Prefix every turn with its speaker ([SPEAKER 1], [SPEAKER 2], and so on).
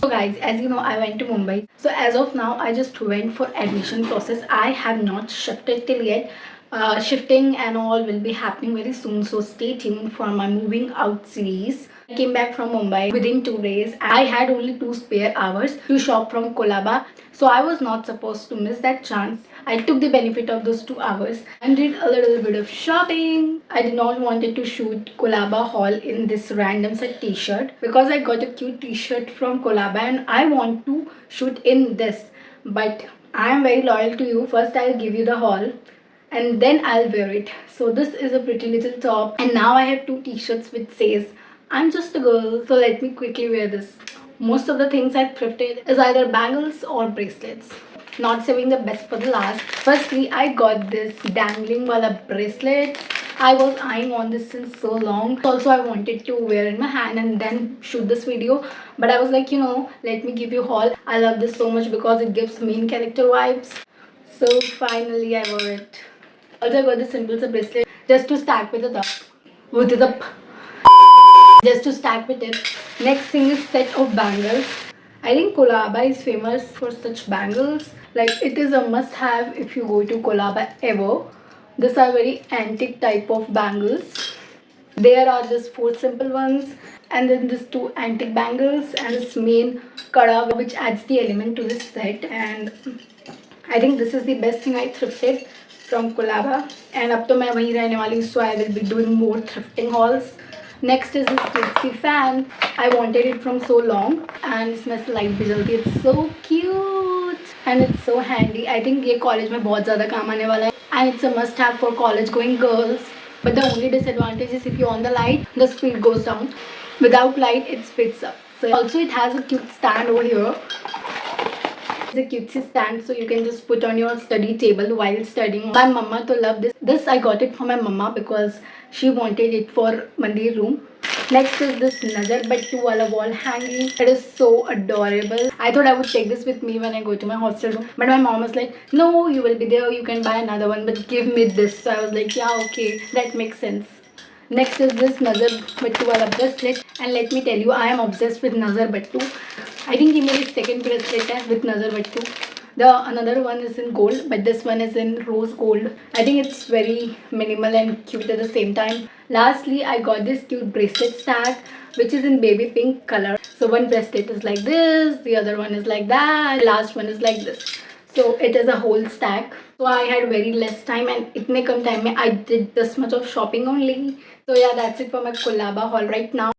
[SPEAKER 1] So guys, as you know, I went to Mumbai. So as of now, I just went for admission process. I have not shifted till yet. Shifting and all will be happening very soon. So stay tuned for my moving out series. I came back from Mumbai within 2 days. I had only 2 spare hours to shop from Kolaba. So I was not supposed to miss that chance. I took the benefit of those 2 hours and did a little bit of shopping. I did not wanted to shoot Kolaba haul in this random set t-shirt because I got a cute t-shirt from Kolaba and I want to shoot in this. But I am very loyal to you. First I'll give you the haul and then I'll wear it. So this is a pretty little top and now I have 2 t-shirts which says I'm just a girl, so let me quickly wear this. Most of the things I thrifted is either bangles or bracelets. Not saving the best for the last. Firstly, I got this dangling wala bracelet. I was eyeing on this since so long. Also, I wanted to wear in my hand and then shoot this video. But I was like, let me give you a haul. I love this so much because it gives main character vibes. So finally, I wore it. Also, I got this simple bracelet just to stack with the just to stack with it. Next thing is set of bangles. I think Kolaba is famous for such bangles. Like it is a must have if you go to Kolaba ever. These are very antique type of bangles. There are just 4 simple ones and then these 2 antique bangles and this main kada which adds the element to this set. And I think this is the best thing I thrifted from Kolaba. And up to मैं वहीं रहने वाली, so I will be doing more thrifting hauls. Next is this Pixie fan. I wanted it from so long and इसमें से light भी जलती है. It's so cute and it's so handy. I think ये college में बहुत ज़्यादा काम आने वाला है and it's a must have for college going girls. But the only disadvantage is if you on the light, the speed goes down. Without light, it speeds up. So also it has a cute stand over here. It's a cutesy stand so you can just put on your study table while studying. My mama to love this. This I got it for my mama because she wanted it for mandir room. Next is this Nazar Battu wala wall hanging. It is so adorable. I thought I would take this with me when I go to my hostel room. But my mom was like, no, you will be there. You can buy another one. But give me this. So I was like, yeah, okay. That makes sense. Next is this Nazar Battu wala bracelet. And let me tell you, I am obsessed with Nazar Battu. I think he made his second bracelet with Nazar Battu. The another one is in gold, but this one is in rose gold. I think it's very minimal and cute at the same time. Lastly, I got this cute bracelet stack, which is in baby pink color. So one bracelet is like this, the other one is like that, last one is like this. So it is a whole stack. So I had very less time and itne kam time mein I did this much of shopping only. So yeah, that's it for my Kolaba haul right now.